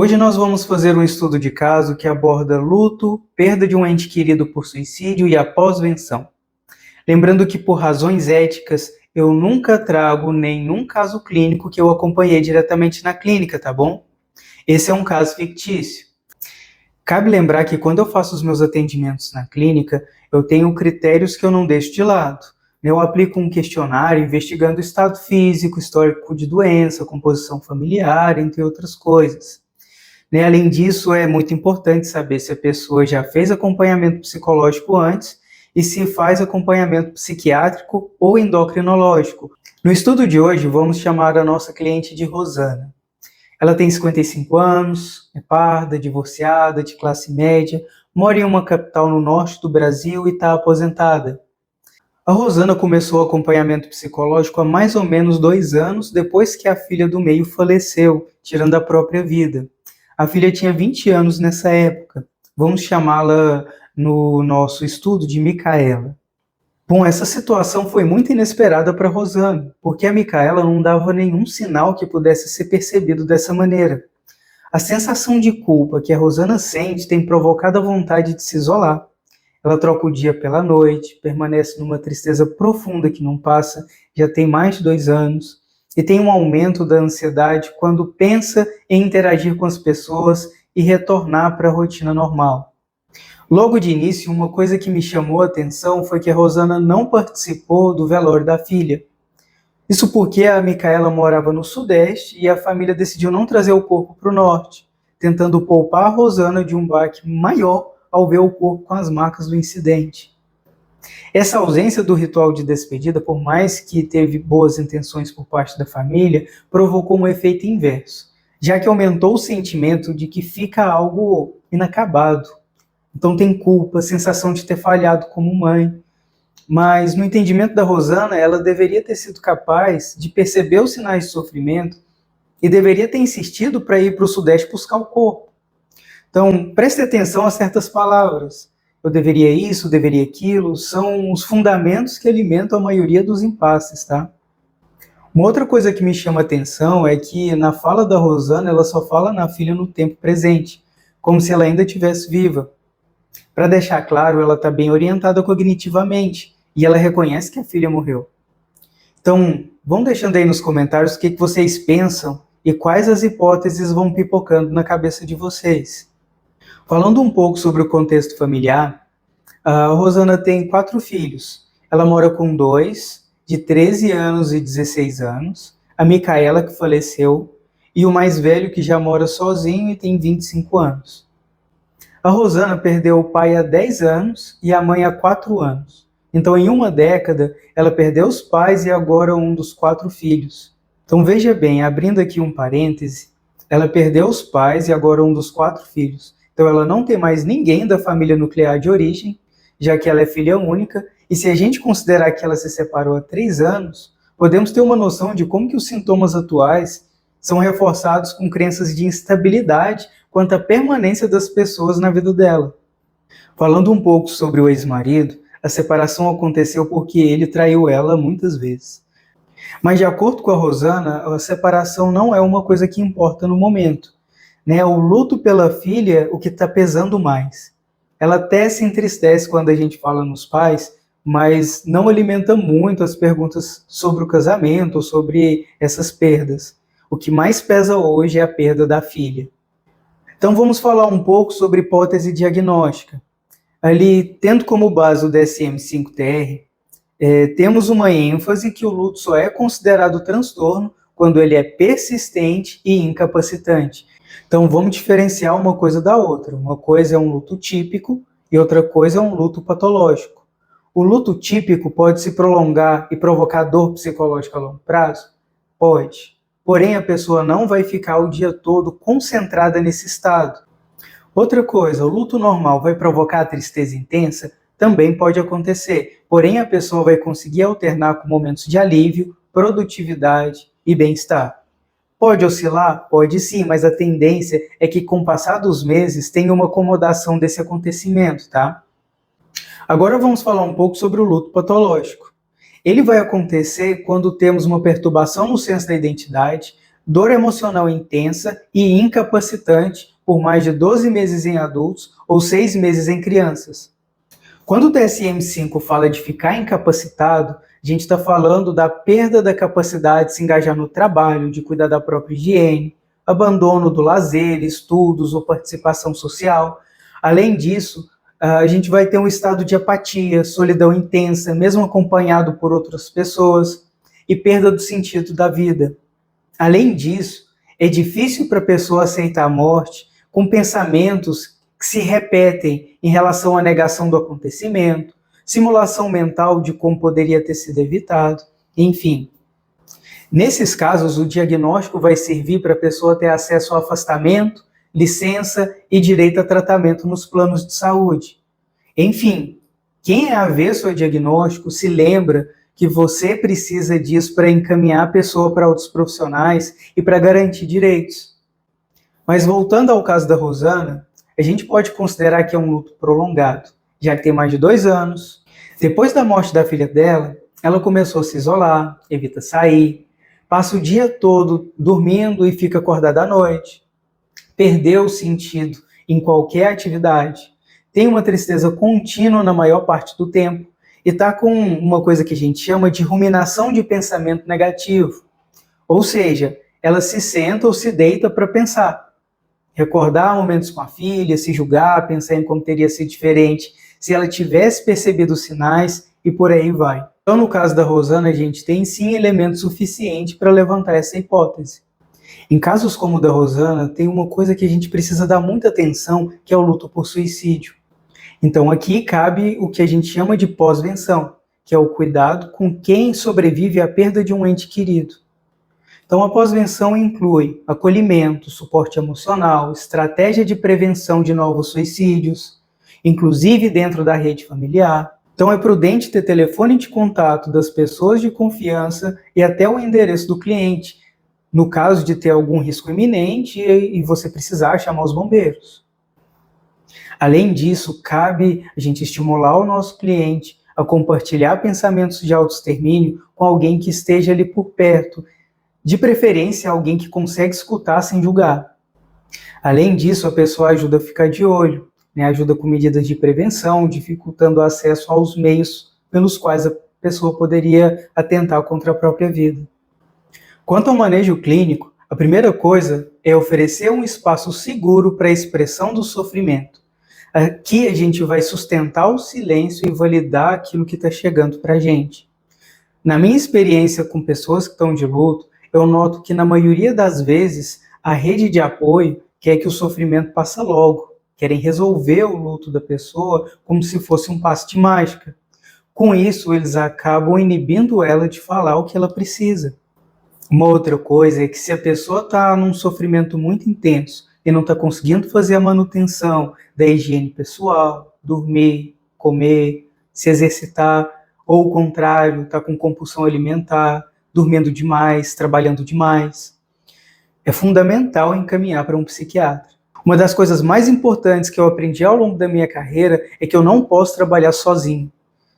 Hoje nós vamos fazer um estudo de caso que aborda luto, perda de um ente querido por suicídio e a pós-venção. Lembrando que por razões éticas, eu nunca trago nenhum caso clínico que eu acompanhei diretamente na clínica, tá bom? Esse é um caso fictício. Cabe lembrar que quando eu faço os meus atendimentos na clínica, eu tenho critérios que eu não deixo de lado. Eu aplico um questionário investigando o estado físico, histórico de doença, composição familiar, entre outras coisas. Além disso, é muito importante saber se a pessoa já fez acompanhamento psicológico antes e se faz acompanhamento psiquiátrico ou endocrinológico. No estudo de hoje, vamos chamar a nossa cliente de Rosana. Ela tem 55 anos, é parda, divorciada, de classe média, mora em uma capital no norte do Brasil e está aposentada. A Rosana começou o acompanhamento psicológico há mais ou menos 2 anos depois que a filha do meio faleceu, tirando a própria vida. A filha tinha 20 anos nessa época. Vamos chamá-la no nosso estudo de Micaela. Bom, essa situação foi muito inesperada para Rosana, porque a Micaela não dava nenhum sinal que pudesse ser percebido dessa maneira. A sensação de culpa que a Rosana sente tem provocado a vontade de se isolar. Ela troca o dia pela noite, permanece numa tristeza profunda que não passa, já tem mais de 2 anos, e tem um aumento da ansiedade quando pensa em interagir com as pessoas e retornar para a rotina normal. Logo de início, uma coisa que me chamou a atenção foi que a Rosana não participou do velório da filha. Isso porque a Micaela morava no Sudeste e a família decidiu não trazer o corpo para o Norte, tentando poupar a Rosana de um baque maior ao ver o corpo com as marcas do incidente. Essa ausência do ritual de despedida, por mais que teve boas intenções por parte da família, provocou um efeito inverso, já que aumentou o sentimento de que fica algo inacabado. Então tem culpa, sensação de ter falhado como mãe. Mas no entendimento da Rosana, ela deveria ter sido capaz de perceber os sinais de sofrimento e deveria ter insistido para ir para o Sudeste buscar o corpo. Então, preste atenção a certas palavras. Eu deveria isso, deveria aquilo, são os fundamentos que alimentam a maioria dos impasses, tá? Uma outra coisa que me chama a atenção é que na fala da Rosana, ela só fala na filha no tempo presente, como se ela ainda estivesse viva. Para deixar claro, ela está bem orientada cognitivamente e ela reconhece que a filha morreu. Então, vão deixando aí nos comentários o que vocês pensam e quais as hipóteses vão pipocando na cabeça de vocês. Falando um pouco sobre o contexto familiar, a Rosana tem 4 filhos. Ela mora com 2, de 13 anos e 16 anos, a Micaela, que faleceu, e o mais velho, que já mora sozinho e tem 25 anos. A Rosana perdeu o pai há 10 anos e a mãe há 4 anos. Então, em uma década, ela perdeu os pais e agora um dos 4 filhos. Então, veja bem, abrindo aqui um parêntese, ela perdeu os pais e agora um dos 4 filhos. Então, ela não tem mais ninguém da família nuclear de origem, já que ela é filha única, e se a gente considerar que ela se separou há 3 anos, podemos ter uma noção de como que os sintomas atuais são reforçados com crenças de instabilidade quanto à permanência das pessoas na vida dela. Falando um pouco sobre o ex-marido, a separação aconteceu porque ele traiu ela muitas vezes. Mas de acordo com a Rosana, a separação não é uma coisa que importa no momento. O luto pela filha, o que está pesando mais. Ela até se entristece quando a gente fala nos pais, mas não alimenta muito as perguntas sobre o casamento ou sobre essas perdas. O que mais pesa hoje é a perda da filha. Então vamos falar um pouco sobre hipótese diagnóstica. Ali, tendo como base o DSM-5-TR, temos uma ênfase que o luto só é considerado transtorno quando ele é persistente e incapacitante. Então vamos diferenciar uma coisa da outra. Uma coisa é um luto típico e outra coisa é um luto patológico. O luto típico pode se prolongar e provocar dor psicológica a longo prazo? Pode. Porém, a pessoa não vai ficar o dia todo concentrada nesse estado. Outra coisa, o luto normal vai provocar tristeza intensa? Também pode acontecer. Porém, a pessoa vai conseguir alternar com momentos de alívio, produtividade e bem-estar. Pode oscilar? Pode sim, mas a tendência é que com o passar dos meses tenha uma acomodação desse acontecimento, tá? Agora vamos falar um pouco sobre o luto patológico. Ele vai acontecer quando temos uma perturbação no senso da identidade, dor emocional intensa e incapacitante por mais de 12 meses em adultos ou 6 meses em crianças. Quando o DSM-5 fala de ficar incapacitado, a gente está falando da perda da capacidade de se engajar no trabalho, de cuidar da própria higiene, abandono do lazer, estudos ou participação social. Além disso, a gente vai ter um estado de apatia, solidão intensa, mesmo acompanhado por outras pessoas, e perda do sentido da vida. Além disso, é difícil para a pessoa aceitar a morte com pensamentos que se repetem em relação à negação do acontecimento, simulação mental de como poderia ter sido evitado, enfim. Nesses casos, o diagnóstico vai servir para a pessoa ter acesso ao afastamento, licença e direito a tratamento nos planos de saúde. Enfim, quem é avesso ao diagnóstico se lembra que você precisa disso para encaminhar a pessoa para outros profissionais e para garantir direitos. Mas voltando ao caso da Rosana, a gente pode considerar que é um luto prolongado, já que tem mais de 2 anos. Depois da morte da filha dela, ela começou a se isolar, evita sair, passa o dia todo dormindo e fica acordada à noite, perdeu o sentido em qualquer atividade, tem uma tristeza contínua na maior parte do tempo e está com uma coisa que a gente chama de ruminação de pensamento negativo. Ou seja, ela se senta ou se deita para pensar, recordar momentos com a filha, se julgar, pensar em como teria sido diferente se ela tivesse percebido os sinais e por aí vai. Então, no caso da Rosana, a gente tem sim elementos suficientes para levantar essa hipótese. Em casos como o da Rosana, tem uma coisa que a gente precisa dar muita atenção, que é o luto por suicídio. Então, aqui cabe o que a gente chama de pós-venção, que é o cuidado com quem sobrevive à perda de um ente querido. Então, a pós-venção inclui acolhimento, suporte emocional, estratégia de prevenção de novos suicídios, inclusive dentro da rede familiar. Então, é prudente ter telefone de contato das pessoas de confiança e até o endereço do cliente, no caso de ter algum risco iminente e você precisar chamar os bombeiros. Além disso, cabe a gente estimular o nosso cliente a compartilhar pensamentos de autoextermínio com alguém que esteja ali por perto, de preferência alguém que consegue escutar sem julgar. Além disso, a pessoa ajuda a ficar de olho, ajuda com medidas de prevenção, dificultando o acesso aos meios pelos quais a pessoa poderia atentar contra a própria vida. Quanto ao manejo clínico, a primeira coisa é oferecer um espaço seguro para a expressão do sofrimento. Aqui a gente vai sustentar o silêncio e validar aquilo que está chegando para a gente. Na minha experiência com pessoas que estão de luto, eu noto que na maioria das vezes a rede de apoio quer que o sofrimento passe logo, querem resolver o luto da pessoa como se fosse um passe de mágica. Com isso, eles acabam inibindo ela de falar o que ela precisa. Uma outra coisa é que se a pessoa está num sofrimento muito intenso e não está conseguindo fazer a manutenção da higiene pessoal, dormir, comer, se exercitar, ou o contrário, está com compulsão alimentar, dormindo demais, trabalhando demais, é fundamental encaminhar para um psiquiatra. Uma das coisas mais importantes que eu aprendi ao longo da minha carreira é que eu não posso trabalhar sozinho.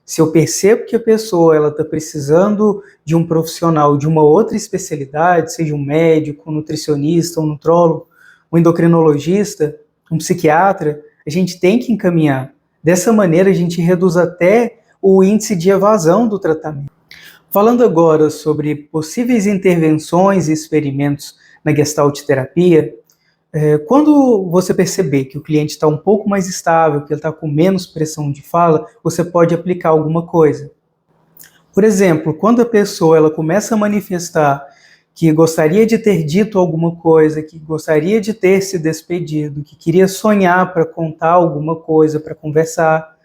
Se eu percebo que a pessoa está precisando de um profissional de uma outra especialidade, seja um médico, um nutricionista, um nutrólogo, um endocrinologista, um psiquiatra, a gente tem que encaminhar. Dessa maneira, a gente reduz até o índice de evasão do tratamento. Falando agora sobre possíveis intervenções e experimentos na Gestalt terapia, quando você perceber que o cliente está um pouco mais estável, que ele está com menos pressão de fala, você pode aplicar alguma coisa. Por exemplo, quando a pessoa ela começa a manifestar que gostaria de ter dito alguma coisa, que gostaria de ter se despedido, que queria sonhar para contar alguma coisa, para conversar,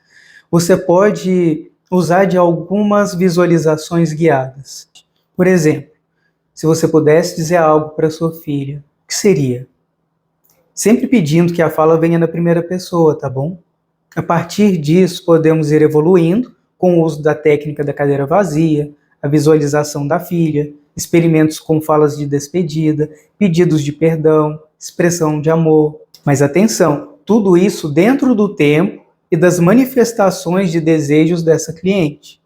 você pode usar de algumas visualizações guiadas. Por exemplo, se você pudesse dizer algo para sua filha, o que seria? Sempre pedindo que a fala venha na primeira pessoa, tá bom? A partir disso, podemos ir evoluindo com o uso da técnica da cadeira vazia, a visualização da filha, experimentos com falas de despedida, pedidos de perdão, expressão de amor. Mas atenção, tudo isso dentro do tempo e das manifestações de desejos dessa cliente.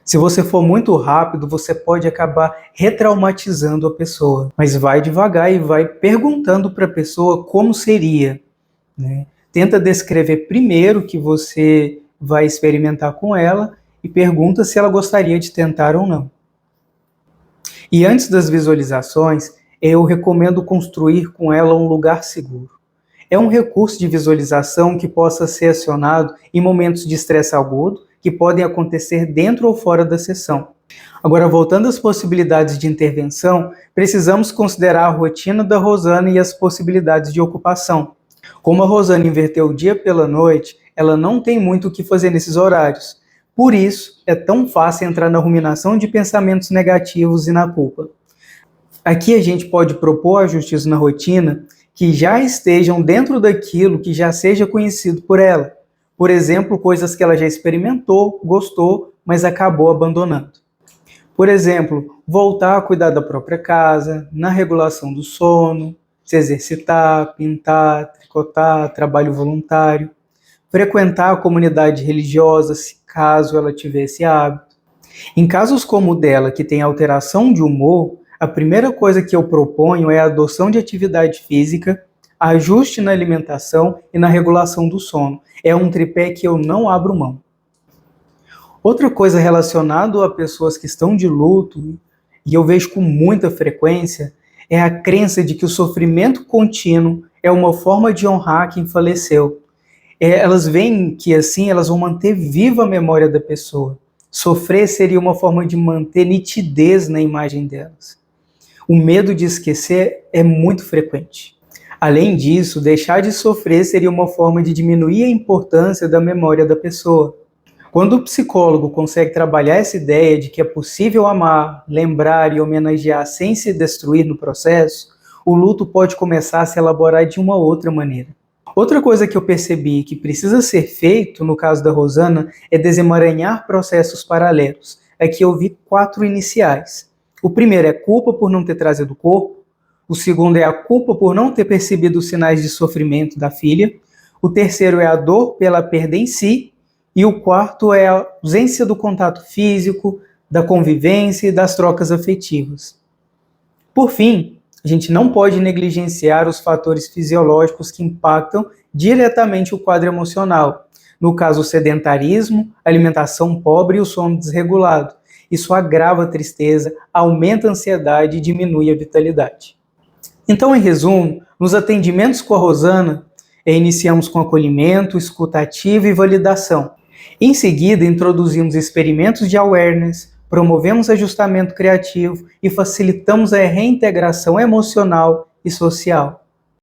Se você for muito rápido, você pode acabar retraumatizando a pessoa. Mas vai devagar e vai perguntando para a pessoa como seria, né? Tenta descrever primeiro o que você vai experimentar com ela e pergunta se ela gostaria de tentar ou não. E antes das visualizações, eu recomendo construir com ela um lugar seguro. É um recurso de visualização que possa ser acionado em momentos de estresse agudo, que podem acontecer dentro ou fora da sessão. Agora, voltando às possibilidades de intervenção, precisamos considerar a rotina da Rosana e as possibilidades de ocupação. Como a Rosana inverteu o dia pela noite, ela não tem muito o que fazer nesses horários. Por isso, é tão fácil entrar na ruminação de pensamentos negativos e na culpa. Aqui a gente pode propor ajustes na rotina que já estejam dentro daquilo que já seja conhecido por ela. Por exemplo, coisas que ela já experimentou, gostou, mas acabou abandonando. Por exemplo, voltar a cuidar da própria casa, na regulação do sono, se exercitar, pintar, tricotar, trabalho voluntário, frequentar a comunidade religiosa, se caso ela tivesse hábito. Em casos como o dela, que tem alteração de humor, a primeira coisa que eu proponho é a adoção de atividade física, ajuste na alimentação e na regulação do sono. É um tripé que eu não abro mão. Outra coisa relacionada a pessoas que estão de luto, e eu vejo com muita frequência, é a crença de que o sofrimento contínuo é uma forma de honrar quem faleceu. Elas veem que assim elas vão manter viva a memória da pessoa. Sofrer seria uma forma de manter nitidez na imagem delas. O medo de esquecer é muito frequente. Além disso, deixar de sofrer seria uma forma de diminuir a importância da memória da pessoa. Quando o psicólogo consegue trabalhar essa ideia de que é possível amar, lembrar e homenagear sem se destruir no processo, o luto pode começar a se elaborar de uma outra maneira. Outra coisa que eu percebi que precisa ser feito, no caso da Rosana, é desemaranhar processos paralelos. Aqui eu vi 4 iniciais. O primeiro é culpa por não ter trazido o corpo. O segundo é a culpa por não ter percebido os sinais de sofrimento da filha. O terceiro é a dor pela perda em si. E o quarto é a ausência do contato físico, da convivência e das trocas afetivas. Por fim, a gente não pode negligenciar os fatores fisiológicos que impactam diretamente o quadro emocional. No caso, o sedentarismo, alimentação pobre e o sono desregulado. Isso agrava a tristeza, aumenta a ansiedade e diminui a vitalidade. Então, em resumo, nos atendimentos com a Rosana, iniciamos com acolhimento, escuta ativa e validação. Em seguida, introduzimos experimentos de awareness, promovemos ajustamento criativo e facilitamos a reintegração emocional e social.